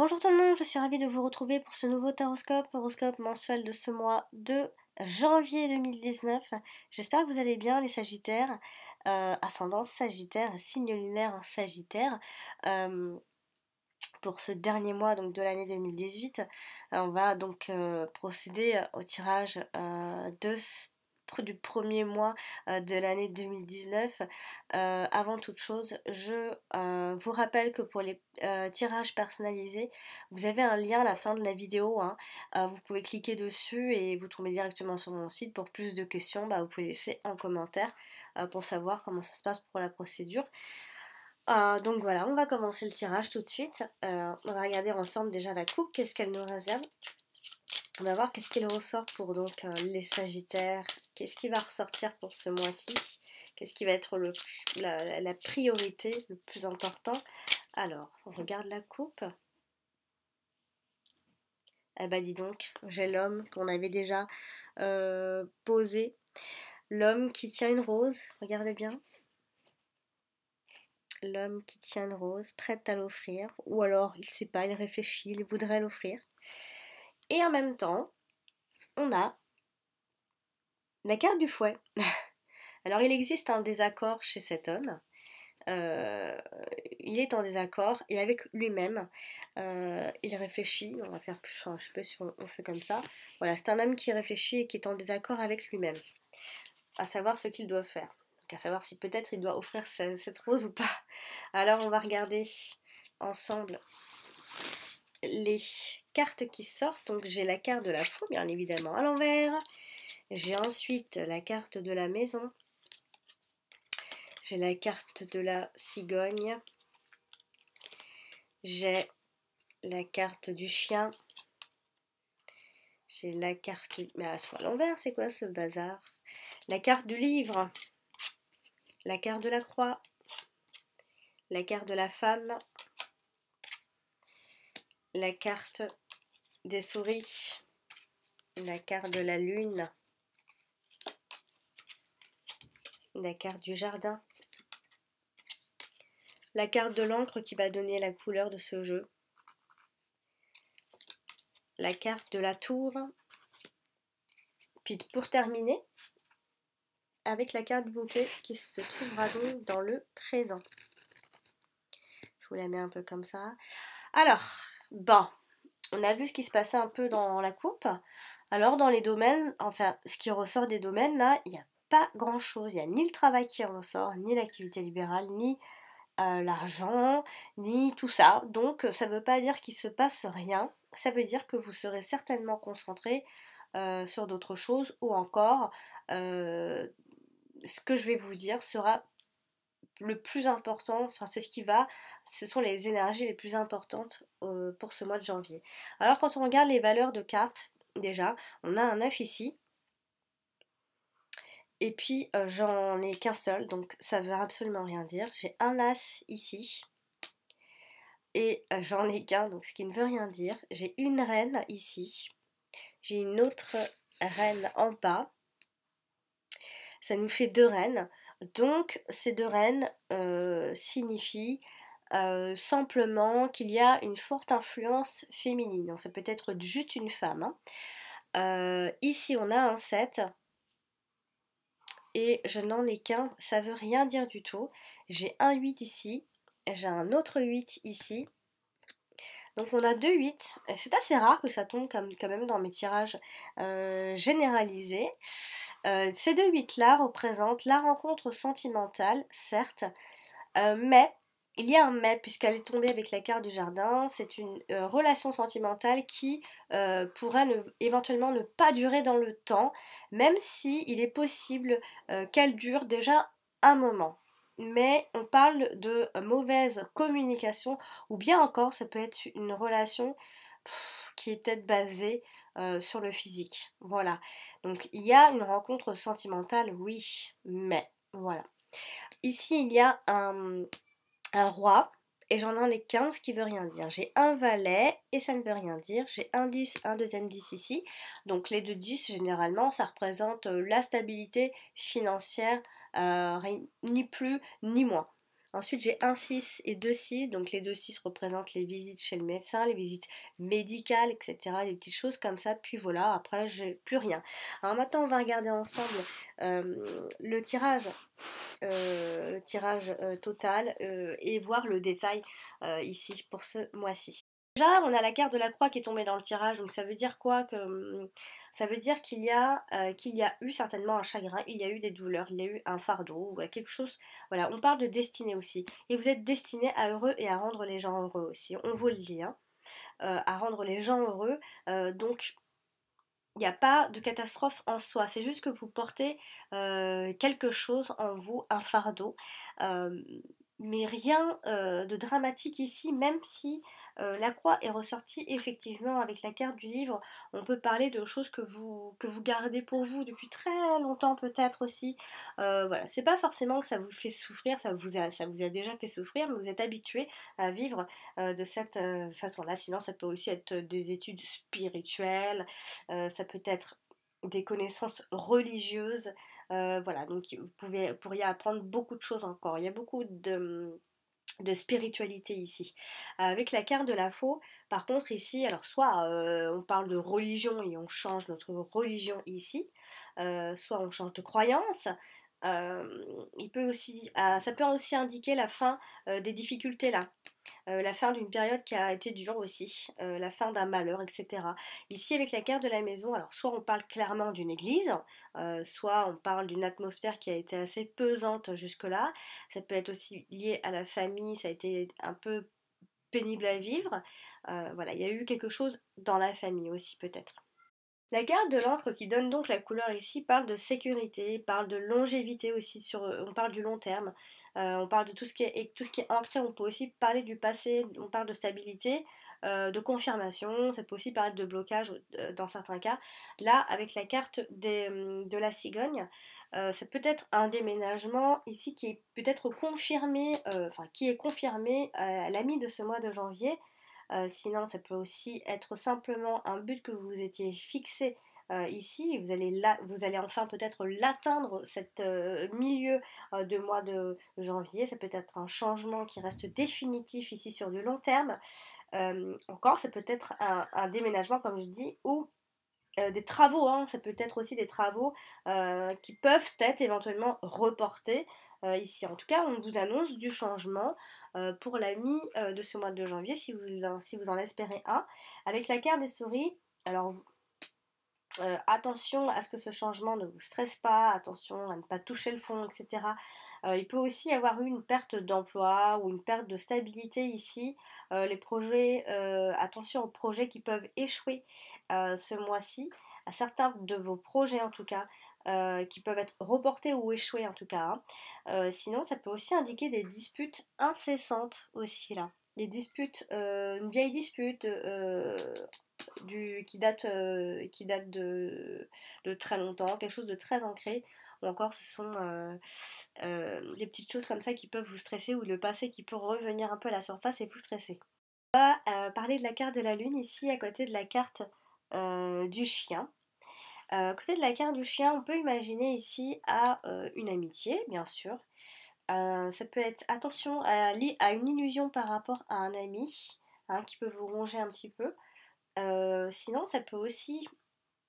Bonjour tout le monde, je suis ravie de vous retrouver pour ce nouveau horoscope mensuel de ce mois de janvier 2019. J'espère que vous allez bien les Sagittaires, ascendant Sagittaire, signe lunaire en Sagittaire. Euh, pour ce dernier mois donc de l'année 2018, on va donc procéder au tirage du premier mois de l'année 2019. Avant toute chose, je vous rappelle que pour les tirages personnalisés, vous avez un lien à la fin de la vidéo, hein. Vous pouvez cliquer dessus et vous tombez directement sur mon site. Pour plus de questions, vous pouvez laisser en commentaire pour savoir comment ça se passe pour la procédure. Donc voilà, on va commencer le tirage tout de suite. On va regarder ensemble déjà la coupe, qu'est-ce qu'elle nous réserve. On va voir qu'est-ce qu'il ressort pour donc les Sagittaires, qu'est-ce qui va ressortir pour ce mois-ci, qu'est-ce qui va être la priorité, le plus important. Alors, on regarde la coupe. Eh ben dis donc, j'ai l'homme qu'on avait déjà posé. L'homme qui tient une rose, regardez bien. L'homme qui tient une rose, prête à l'offrir, ou alors il sait pas, il réfléchit, il voudrait l'offrir. Et en même temps, on a la carte du fouet. Alors il existe un désaccord chez cet homme. Il est en désaccord et avec lui-même. Il réfléchit, on va faire plus, je sais pas si on fait comme ça. Voilà, c'est un homme qui réfléchit et qui est en désaccord avec lui-même, à savoir ce qu'il doit faire. Donc à savoir si peut-être il doit offrir cette rose ou pas. Alors on va regarder ensemble les cartes qui sortent. Donc j'ai la carte de la fou, bien évidemment, à l'envers. J'ai ensuite la carte de la maison. J'ai la carte de la cigogne. J'ai la carte du chien. J'ai la carte... Mais elle soit à l'envers, c'est quoi ce bazar? La carte du livre. La carte de la croix. La carte de la femme. La carte des souris. La carte de la lune. La carte du jardin. La carte de l'encre qui va donner la couleur de ce jeu. La carte de la tour. Puis pour terminer, avec la carte du bouquet qui se trouvera donc dans le présent. Je vous la mets un peu comme ça. Alors, bon, on a vu ce qui se passait un peu dans la coupe. Alors dans les domaines, enfin ce qui ressort des domaines là, il n'y a pas grand chose. Il n'y a ni le travail qui ressort, ni l'activité libérale, ni l'argent, ni tout ça. Donc ça ne veut pas dire qu'il se passe rien. Ça veut dire que vous serez certainement concentré sur d'autres choses, ou encore ce que je vais vous dire sera le plus important, enfin c'est ce sont les énergies les plus importantes pour ce mois de janvier. Alors quand on regarde les valeurs de cartes, déjà, on a un 9 ici, et puis j'en ai qu'un seul, donc ça veut absolument rien dire. J'ai un As ici, et j'en ai qu'un, donc ce qui ne veut rien dire. J'ai une reine ici, j'ai une autre reine en bas, ça nous fait deux reines. Donc ces deux reines signifient simplement qu'il y a une forte influence féminine. Donc ça peut être juste une femme, hein. Ici on a un 7 et je n'en ai qu'un, ça veut rien dire du tout. J'ai un 8 ici, j'ai un autre 8 ici. Donc on a deux 8, c'est assez rare que ça tombe quand même dans mes tirages généralisés. Ces deux 8 là représentent la rencontre sentimentale, certes, mais il y a un mais, puisqu'elle est tombée avec la carte du jardin. C'est une relation sentimentale qui pourrait éventuellement ne pas durer dans le temps, même si il est possible qu'elle dure déjà un moment. Mais on parle de mauvaise communication, ou bien encore ça peut être une relation qui est peut-être basée sur le physique. Voilà. Donc il y a une rencontre sentimentale, oui, mais voilà. Ici il y a un roi, et j'en ai qu'un, ce qui veut rien dire. J'ai un valet, et ça ne veut rien dire. J'ai un 10, un deuxième 10 ici. Donc les deux 10, généralement, ça représente la stabilité financière, ni plus ni moins. Ensuite, j'ai un 6 et deux 6, donc les deux 6 représentent les visites chez le médecin, les visites médicales, etc., des petites choses comme ça, puis voilà, après, j'ai plus rien. Alors maintenant, on va regarder ensemble le tirage, total et voir le détail ici pour ce mois-ci. Déjà, on a la carte de la croix qui est tombée dans le tirage, donc ça veut dire quoi que, ça veut dire qu'il y a eu certainement un chagrin, il y a eu des douleurs, il y a eu un fardeau, ou quelque chose. Voilà, on parle de destinée aussi. Et vous êtes destiné à heureux et à rendre les gens heureux aussi, on vous le dit, hein, à rendre les gens heureux. Donc, il n'y a pas de catastrophe en soi, c'est juste que vous portez quelque chose en vous, un fardeau, euh, mais rien de dramatique ici, même si la croix est ressortie effectivement avec la carte du livre. On peut parler de choses que vous gardez pour vous depuis très longtemps peut-être aussi. Voilà, c'est pas forcément que ça vous fait souffrir, ça vous a déjà fait souffrir, mais vous êtes habitué à vivre de cette façon-là. Sinon, ça peut aussi être des études spirituelles, ça peut être des connaissances religieuses. Voilà, donc pourriez apprendre beaucoup de choses encore. Il y a beaucoup de spiritualité ici. Avec la carte de la faux, par contre ici, alors soit on parle de religion et on change notre religion ici, soit on change de croyance. Ça peut aussi indiquer la fin des difficultés là, la fin d'une période qui a été dure aussi, la fin d'un malheur, etc. Ici, avec la carte de la maison, alors soit on parle clairement d'une église, soit on parle d'une atmosphère qui a été assez pesante jusque-là. Ça peut être aussi lié à la famille, ça a été un peu pénible à vivre. Voilà, il y a eu quelque chose dans la famille aussi peut-être. La carte de l'encre qui donne donc la couleur ici parle de sécurité, parle de longévité aussi, on parle du long terme, on parle de tout ce qui est ancré, on peut aussi parler du passé, on parle de stabilité, de confirmation, ça peut aussi parler de blocage dans certains cas. Là, avec la carte de la cigogne, ça peut être un déménagement ici qui est peut-être confirmé, qui est confirmé à la mi de ce mois de janvier. Sinon, ça peut aussi être simplement un but que vous étiez fixé ici et vous allez enfin peut-être l'atteindre, cette milieu de mois de janvier. Ça peut être un changement qui reste définitif ici sur du long terme. Encore, ça peut être un déménagement, comme je dis, ou des travaux, hein. Ça peut être aussi des travaux qui peuvent être éventuellement reportés ici. En tout cas, on vous annonce du changement pour la mi de ce mois de janvier, si vous en espérez un. Avec la carte des souris, alors attention à ce que ce changement ne vous stresse pas, attention à ne pas toucher le fond, etc. Il peut aussi y avoir eu une perte d'emploi ou une perte de stabilité ici. Attention aux projets qui peuvent échouer ce mois-ci, à certains de vos projets en tout cas, qui peuvent être reportés ou échouer en tout cas, hein. Sinon, ça peut aussi indiquer des disputes incessantes aussi là. Des disputes, une vieille dispute, qui date de très longtemps, quelque chose de très ancré, ou encore ce sont des petites choses comme ça qui peuvent vous stresser, ou le passé qui peut revenir un peu à la surface et vous stresser. On va parler de la carte de la lune ici, à côté de la carte du chien. À côté de la carte du chien, on peut imaginer ici une amitié, bien sûr. Ça peut être attention à une illusion par rapport à un ami, hein, qui peut vous ronger un petit peu. Sinon, ça peut aussi,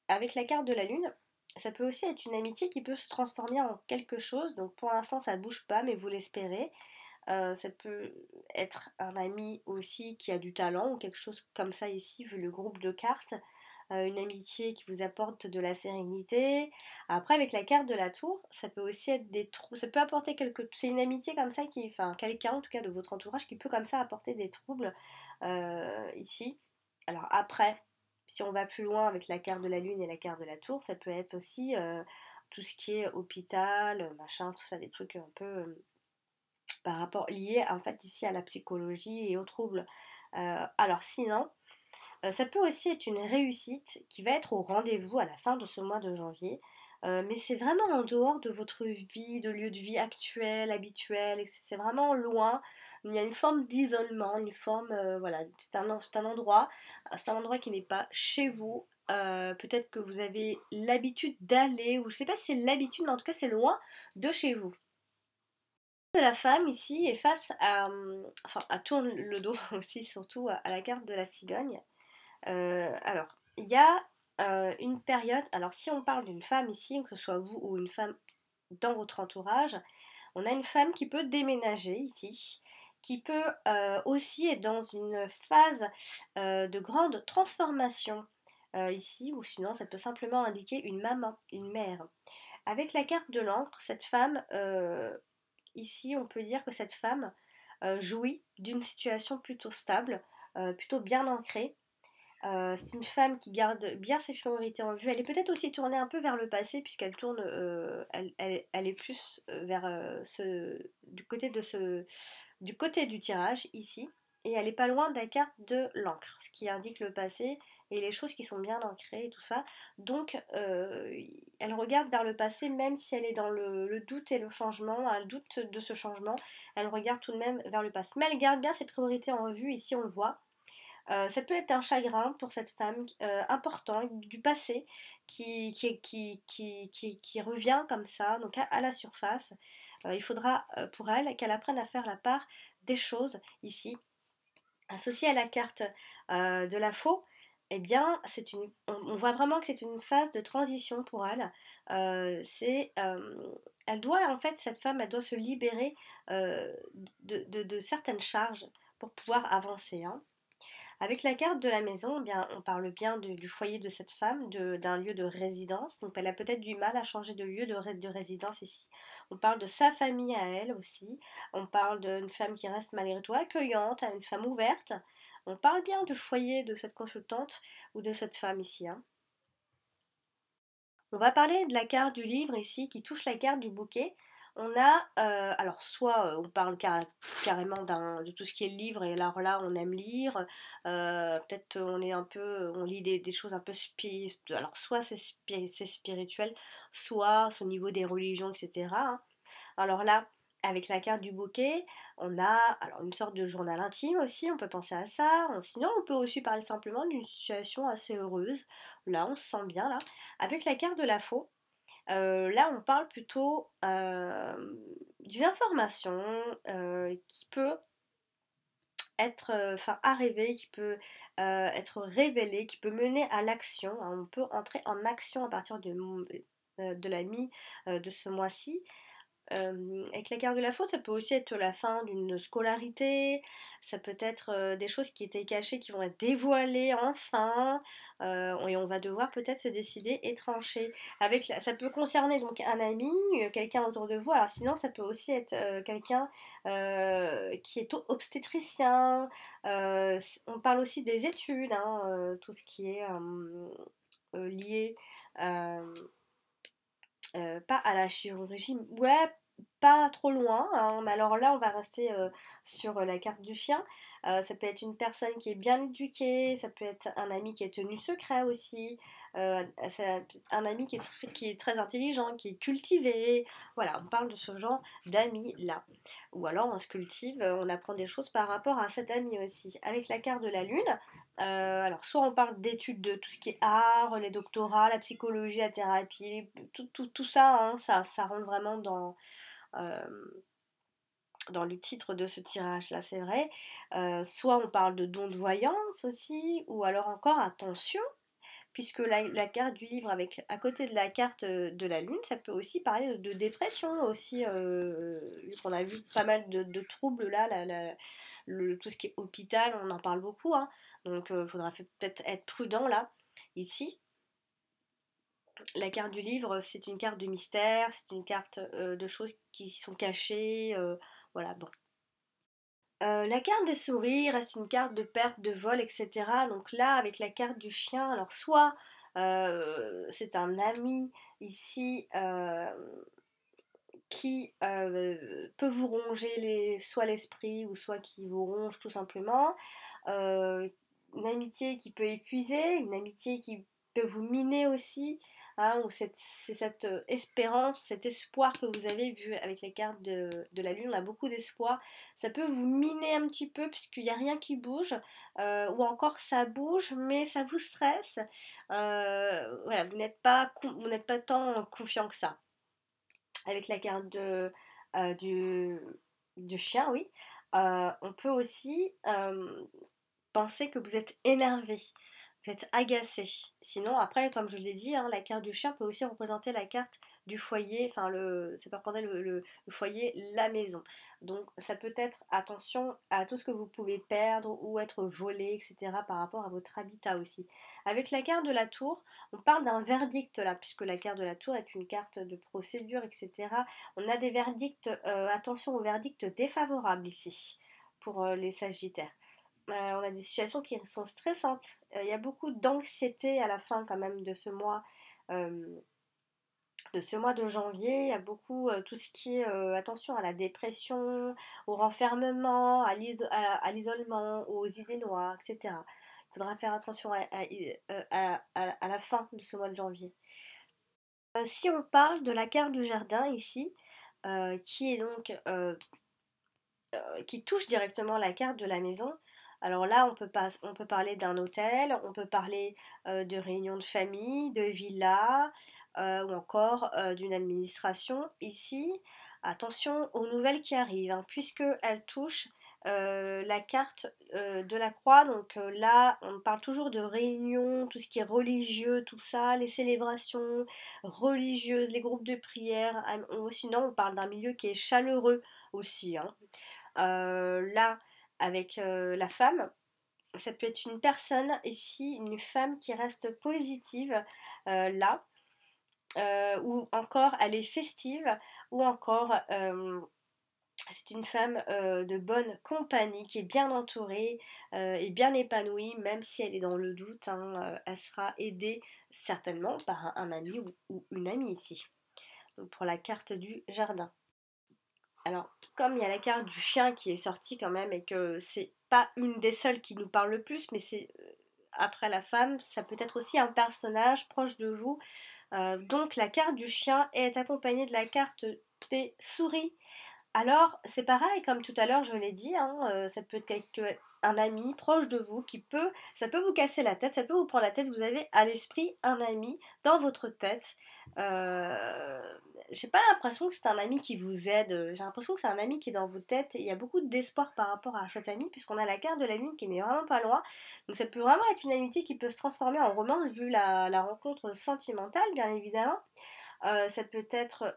avec la carte de la lune, ça peut aussi être une amitié qui peut se transformer en quelque chose. Donc pour l'instant, ça ne bouge pas, mais vous l'espérez. Ça peut être un ami aussi qui a du talent ou quelque chose comme ça ici, vu le groupe de cartes. Une amitié qui vous apporte de la sérénité. Après, avec la carte de la tour, ça peut aussi être des troubles. Ça peut apporter c'est une amitié comme ça enfin, quelqu'un en tout cas de votre entourage qui peut comme ça apporter des troubles ici. Alors après, si on va plus loin avec la carte de la lune et la carte de la tour, ça peut être aussi tout ce qui est hôpital, machin, tout ça, des trucs un peu par rapport liés en fait ici à la psychologie et aux troubles. Alors sinon, ça peut aussi être une réussite qui va être au rendez-vous à la fin de ce mois de janvier. Mais c'est vraiment en dehors de votre vie, de lieu de vie actuel, habituel, et c'est vraiment loin. Il y a une forme d'isolement, une forme, voilà, c'est un endroit qui n'est pas chez vous. Peut-être que vous avez l'habitude d'aller, ou je sais pas si c'est l'habitude, mais en tout cas c'est loin de chez vous. De la femme ici est face à, enfin, à tourne le dos aussi surtout à la carte de la cigogne. Alors, il y a une période, alors si on parle d'une femme ici, que ce soit vous ou une femme dans votre entourage, on a une femme qui peut déménager ici, qui peut aussi être dans une phase de grande transformation ici, ou sinon ça peut simplement indiquer une maman, une mère. Avec la carte de l'encre, cette femme, ici on peut dire que cette femme jouit d'une situation plutôt stable, plutôt bien ancrée. C'est une femme qui garde bien ses priorités en vue. Elle est peut-être aussi tournée un peu vers le passé puisqu'elle tourne, elle est plus vers du côté du tirage ici. Et elle est pas loin de la carte de l'encre, ce qui indique le passé et les choses qui sont bien ancrées et tout ça. Donc elle regarde vers le passé même si elle est dans le doute et le changement, un doute de ce changement. Elle regarde tout de même vers le passé. Mais elle garde bien ses priorités en vue, ici on le voit. Ça peut être un chagrin pour cette femme important du passé qui revient comme ça, donc à la surface. Il faudra pour elle qu'elle apprenne à faire la part des choses ici. Associée à la carte de la faux, eh bien, on voit vraiment que c'est une phase de transition pour elle. Elle doit, en fait, cette femme, elle doit se libérer euh, de certaines charges pour pouvoir avancer, hein. Avec la carte de la maison, eh bien, on parle bien du foyer de cette femme, d'un lieu de résidence. Donc elle a peut-être du mal à changer de lieu de résidence ici. On parle de sa famille à elle aussi. On parle d'une femme qui reste malgré tout accueillante, une femme ouverte. On parle bien du foyer de cette consultante ou de cette femme ici, hein. On va parler de la carte du livre ici qui touche la carte du bouquet. On a, alors soit on parle carrément de tout ce qui est le livre, et alors là on aime lire, peut-être on est un peu, on lit des choses un peu spirituelles, alors soit c'est spirituel, soit c'est au niveau des religions, etc., hein. Alors là, avec la carte du bouquet, on a alors une sorte de journal intime aussi, on peut penser à ça. Sinon, on peut aussi parler simplement d'une situation assez heureuse. Là, on se sent bien là. Avec la carte de la faux, là, on parle plutôt d'une information qui peut être enfin arriver, qui peut être révélée, qui peut mener à l'action, hein. On peut entrer en action à partir de la mi de ce mois-ci. Avec la carte de la faute, ça peut aussi être la fin d'une scolarité, ça peut être des choses qui étaient cachées qui vont être dévoilées enfin, et on va devoir peut-être se décider et trancher. Ça peut concerner donc un ami, quelqu'un autour de vous, alors sinon ça peut aussi être quelqu'un qui est obstétricien, on parle aussi des études, hein, tout ce qui est lié. euh, pas à la chirurgie, ouais, pas trop loin, hein, mais alors là, on va rester sur la carte du chien. Ça peut être une personne qui est bien éduquée, ça peut être un ami qui est tenu secret aussi, un ami qui est très intelligent, qui est cultivé. Voilà, on parle de ce genre d'amis-là. Ou alors on se cultive, on apprend des choses par rapport à cet ami aussi. Avec la carte de la lune, alors, soit on parle d'études de tout ce qui est art, les doctorats, la psychologie, la thérapie, tout ça, hein, ça rentre vraiment euh, dans le titre de ce tirage-là, c'est vrai. Soit on parle de dons de voyance aussi, ou alors encore attention, puisque la carte du livre, avec à côté de la carte de la lune, ça peut aussi parler de dépression aussi, vu qu'on a vu pas mal de troubles là, tout ce qui est hôpital, on en parle beaucoup, hein. Donc il faudra peut-être être prudent là. Ici, la carte du livre, c'est une carte de mystère, c'est une carte de choses qui sont cachées, voilà, bon. La carte des souris reste une carte de perte, de vol, etc. Donc là, avec la carte du chien, alors soit c'est un ami ici qui peut vous ronger soit l'esprit ou soit qui vous ronge tout simplement. Euh, une amitié qui peut épuiser, une amitié qui peut vous miner aussi, hein, ou c'est cette espérance, cet espoir que vous avez vu avec les cartes de la lune, on a beaucoup d'espoir. Ça peut vous miner un petit peu puisqu'il n'y a rien qui bouge, ou encore ça bouge mais ça vous stresse. Voilà, vous n'êtes pas tant confiant que ça. Avec la carte du chien, oui, on peut aussi penser que vous êtes énervé, vous êtes agacé. Sinon, après, comme je l'ai dit, hein, la carte du chien peut aussi représenter la carte du foyer, enfin, c'est pas représenter le foyer, la maison. Donc, ça peut être attention à tout ce que vous pouvez perdre ou être volé, etc., par rapport à votre habitat aussi. Avec la carte de la tour, on parle d'un verdict là, puisque la carte de la tour est une carte de procédure, etc. On a des verdicts, attention aux verdicts défavorables ici, pour les sagittaires. On a des situations qui sont stressantes. Il y a beaucoup d'anxiété à la fin quand même euh, de ce mois de janvier. Il y a beaucoup tout ce qui est attention à la dépression, au renfermement, à l'isolement, aux idées noires, etc. Il faudra faire attention à la fin de ce mois de janvier. Si on parle de la carte du jardin ici, qui est donc qui touche directement la carte de la maison. Alors là, on peut parler d'un hôtel, on peut parler de réunion de famille, de villa, ou encore d'une administration. Ici, attention aux nouvelles qui arrivent, hein, puisqu'elles touchent la carte de la croix. Donc là, on parle toujours de réunion, tout ce qui est religieux, tout ça, les célébrations religieuses, les groupes de prière. Sinon, on parle d'un milieu qui est chaleureux aussi, hein. Là, avec la femme, ça peut être une personne ici, une femme qui reste positive là, ou encore elle est festive, ou encore c'est une femme de bonne compagnie qui est bien entourée et bien épanouie, même si elle est dans le doute, hein, elle sera aidée certainement par un ami ou une amie ici. Donc pour la carte du jardin. Alors, comme il y a la carte du chien qui est sortie quand même et que c'est pas une des seules qui nous parle le plus, mais c'est après la femme, ça peut être aussi un personnage proche de vous. Donc la carte du chien est accompagnée de la carte des souris. Alors, c'est pareil, comme tout à l'heure je l'ai dit, hein, ça peut être un ami proche de vous ça peut vous casser la tête, ça peut vous prendre la tête, vous avez à l'esprit un ami dans votre tête. Euh, j'ai pas l'impression que c'est un ami qui vous aide, j'ai l'impression que c'est un ami qui est dans vos têtes, et il y a beaucoup d'espoir par rapport à cet ami, puisqu'on a la carte de la lune qui n'est vraiment pas loin, donc ça peut vraiment être une amitié qui peut se transformer en romance vu la rencontre sentimentale, bien évidemment. Ça peut être,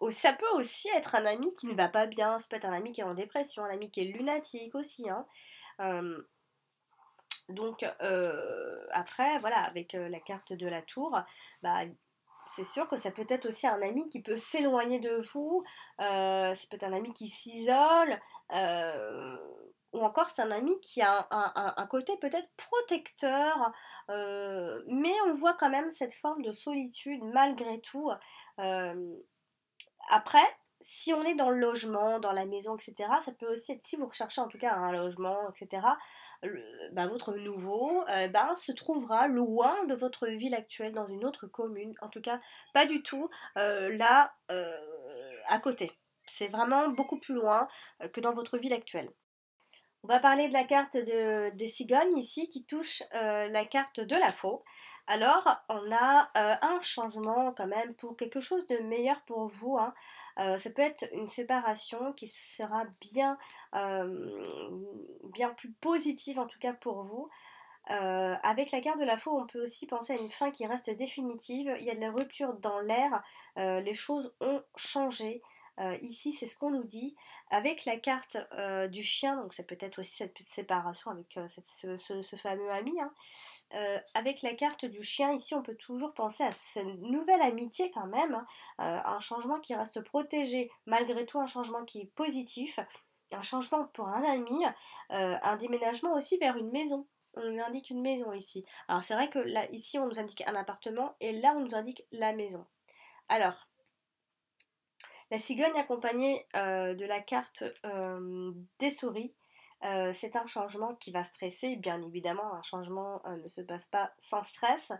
ça peut aussi être un ami qui ne va pas bien, ça peut être un ami qui est en dépression, un ami qui est lunatique aussi, hein. Euh, donc après, voilà, avec la carte de la tour, bah, c'est sûr que ça peut être aussi un ami qui peut s'éloigner de vous, ça peut être un ami qui s'isole, euh, ou encore c'est un ami qui a un côté peut-être protecteur, mais on voit quand même cette forme de solitude malgré tout. Euh, Après, si on est dans le logement, dans la maison, etc., ça peut aussi être, si vous recherchez en tout cas un logement, etc., votre nouveau se trouvera loin de votre ville actuelle, dans une autre commune, en tout cas pas du tout là à côté. C'est vraiment beaucoup plus loin que dans votre ville actuelle. On va parler de la carte des cigognes ici qui touche la carte de la faux. Alors, on a un changement quand même pour quelque chose de meilleur pour vous, hein. Ça peut être une séparation qui sera bien plus positive en tout cas pour vous. Avec la carte de la faux, on peut aussi penser à une fin qui reste définitive. Il y a de la rupture dans l'air, les choses ont changé. Ici, c'est ce qu'on nous dit. Avec la carte du chien, donc ça peut être aussi cette séparation avec ce fameux ami, hein. Avec la carte du chien, ici, on peut toujours penser à cette nouvelle amitié quand même, hein. Un changement qui reste protégé, malgré tout un changement qui est positif, un changement pour un ami, un déménagement aussi vers une maison. On nous indique une maison ici. Alors c'est vrai que là, ici, on nous indique un appartement et là, on nous indique la maison. Alors, la cigogne accompagnée de la carte des souris, c'est un changement qui va stresser. Bien évidemment, un changement ne se passe pas sans stress.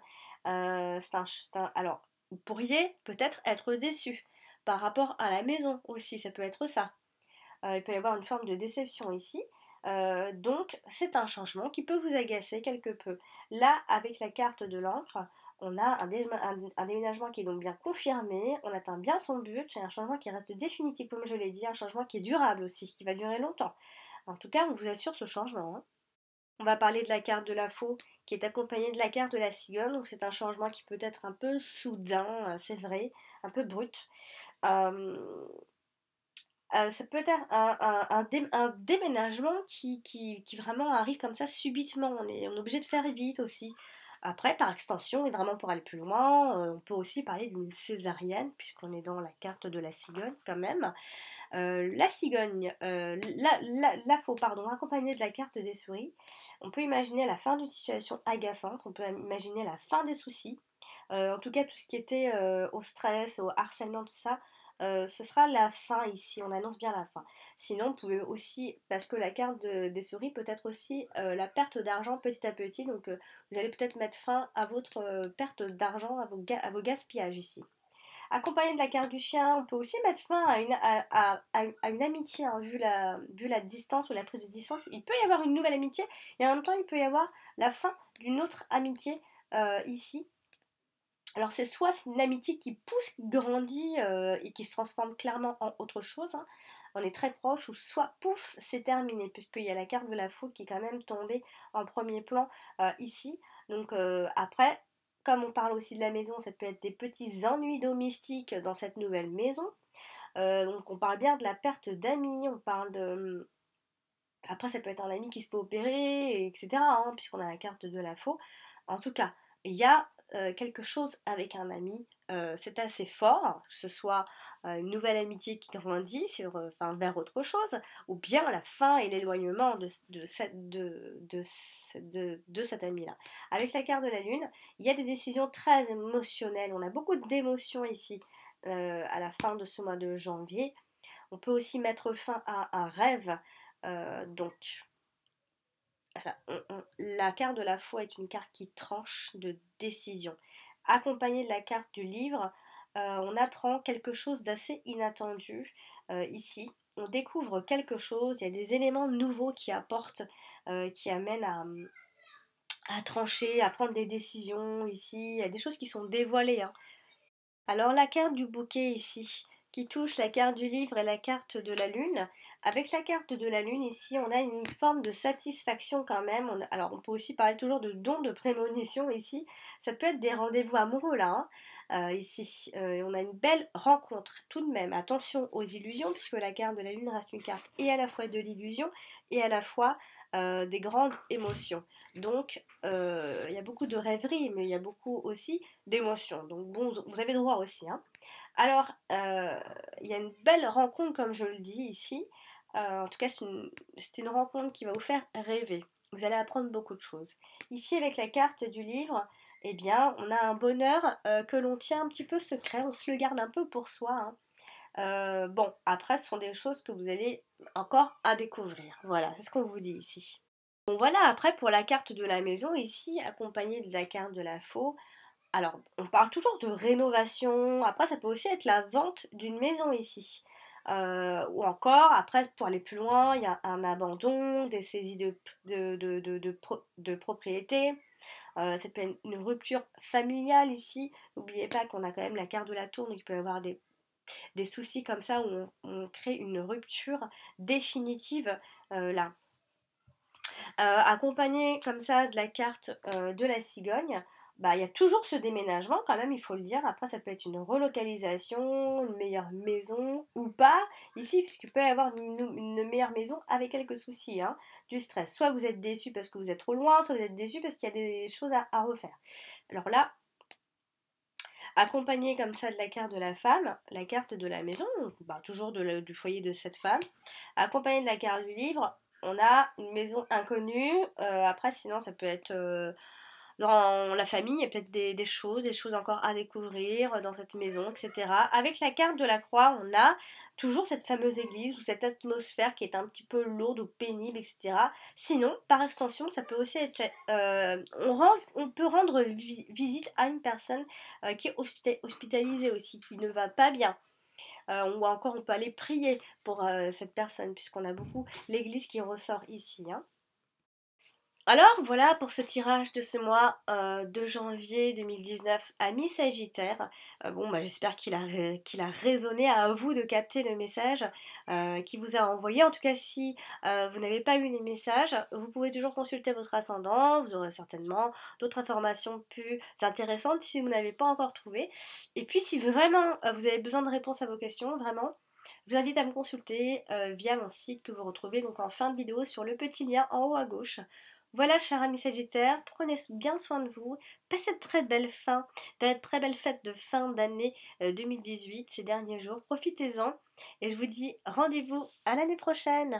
Alors, vous pourriez peut-être être déçu par rapport à la maison aussi, ça peut être ça. Il peut y avoir une forme de déception ici. Donc, c'est un changement qui peut vous agacer quelque peu. Là, avec la carte de l'encre, On a un déménagement qui est donc bien confirmé, on atteint bien son but, c'est un changement qui reste définitif comme je l'ai dit, un changement qui est durable aussi, qui va durer longtemps. En tout cas, on vous assure ce changement, hein. On va parler de la carte de la faux qui est accompagnée de la carte de la cigogne, donc c'est un changement qui peut être un peu soudain, c'est vrai, un peu brut. Euh, Ça peut être un déménagement qui vraiment arrive comme ça subitement. On est obligé de faire vite aussi. Après, par extension, et vraiment pour aller plus loin, on peut aussi parler d'une césarienne, puisqu'on est dans la carte de la cigogne quand même. La cigogne, la faux, pardon, accompagnée de la carte des souris. On peut imaginer la fin d'une situation agaçante, on peut imaginer la fin des soucis. En tout cas, tout ce qui était au stress, au harcèlement, tout ça, ce sera la fin ici, on annonce bien la fin. Sinon, vous pouvez aussi, parce que la carte des souris peut être aussi la perte d'argent petit à petit, donc vous allez peut-être mettre fin à votre perte d'argent, à vos gaspillages ici. Accompagné de la carte du chien, on peut aussi mettre fin à une amitié, hein, vu la distance ou la prise de distance. Il peut y avoir une nouvelle amitié et en même temps il peut y avoir la fin d'une autre amitié ici. Alors c'est soit une amitié qui pousse, qui grandit et qui se transforme clairement en autre chose, hein. On est très proche, ou soit pouf, c'est terminé, puisqu'il y a la carte de la foudre qui est quand même tombée en premier plan ici. Donc après, comme on parle aussi de la maison, ça peut être des petits ennuis domestiques dans cette nouvelle maison. Donc on parle bien de la perte d'amis, on parle de... Après ça peut être un ami qui se fait opérer, etc. hein, puisqu'on a la carte de la faux. En tout cas, il y a quelque chose avec un ami, c'est assez fort, que ce soit une nouvelle amitié qui grandit vers autre chose, ou bien la fin et l'éloignement de cet ami-là. Avec la carte de la lune, il y a des décisions très émotionnelles, on a beaucoup d'émotions ici à la fin de ce mois de janvier. On peut aussi mettre fin à un rêve, donc voilà, la carte de la foi est une carte qui tranche de décision. Accompagnée de la carte du livre, on apprend quelque chose d'assez inattendu ici. On découvre quelque chose, il y a des éléments nouveaux qui apportent, qui amènent à trancher, à prendre des décisions ici. Il y a des choses qui sont dévoilées, hein. Alors la carte du bouquet ici, qui touche la carte du livre et la carte de la lune. Avec la carte de la lune ici, on a une forme de satisfaction quand même. Alors on peut aussi parler toujours de don de prémonition ici. Ça peut être des rendez-vous amoureux là, hein, ici. On a une belle rencontre tout de même. Attention aux illusions, puisque la carte de la lune reste une carte et à la fois de l'illusion et à la fois des grandes émotions. Donc il y a beaucoup de rêveries, mais il y a beaucoup aussi d'émotions. Donc bon, vous avez droit aussi, hein. Alors, il y a une belle rencontre, comme je le dis ici. En tout cas, c'est une rencontre qui va vous faire rêver. Vous allez apprendre beaucoup de choses. Ici, avec la carte du livre, eh bien, on a un bonheur que l'on tient un petit peu secret. On se le garde un peu pour soi, hein. Bon, après, ce sont des choses que vous allez encore à découvrir. Voilà, c'est ce qu'on vous dit ici. Bon, voilà, après, pour la carte de la maison, ici, accompagnée de la carte de la faux, alors, on parle toujours de rénovation. Après, ça peut aussi être la vente d'une maison ici. Ou encore, après, pour aller plus loin, il y a un abandon, des saisies de propriété. Ça peut être une rupture familiale ici. N'oubliez pas qu'on a quand même la carte de la tour, donc il peut y avoir des soucis comme ça où on crée une rupture définitive là. Accompagné comme ça de la carte de la cigogne, bah, il y a toujours ce déménagement quand même, il faut le dire. Après, ça peut être une relocalisation, une meilleure maison ou pas. Ici, puisqu'il peut y avoir une meilleure maison avec quelques soucis, hein, du stress. Soit vous êtes déçu parce que vous êtes trop loin, soit vous êtes déçu parce qu'il y a des choses à refaire. Alors là, accompagné comme ça de la carte de la femme, la carte de la maison, bah, toujours du foyer de cette femme, accompagné de la carte du livre, on a une maison inconnue. Après, sinon, ça peut être dans la famille, il y a peut-être des choses encore à découvrir dans cette maison, etc. Avec la carte de la croix, on a toujours cette fameuse église ou cette atmosphère qui est un petit peu lourde ou pénible, etc. Sinon, par extension, ça peut aussi être... on peut rendre visite à une personne qui est hospitalisée aussi, qui ne va pas bien. Ou encore, on peut aller prier pour cette personne, puisqu'on a beaucoup l'église qui ressort ici, hein. Alors voilà pour ce tirage de ce mois de janvier 2019 à mi-Sagittaire. Bon, bah, j'espère qu'il a résonné, à vous de capter le message qu'il vous a envoyé. En tout cas, si vous n'avez pas eu les messages, vous pouvez toujours consulter votre ascendant. Vous aurez certainement d'autres informations plus intéressantes si vous n'avez pas encore trouvé. Et puis si vraiment vous avez besoin de réponses à vos questions, vraiment, je vous invite à me consulter via mon site que vous retrouvez donc en fin de vidéo sur le petit lien en haut à gauche. Voilà, cher ami Sagittaire, prenez bien soin de vous, passez de très belles fêtes de fin d'année 2018 ces derniers jours, profitez-en et je vous dis rendez-vous à l'année prochaine.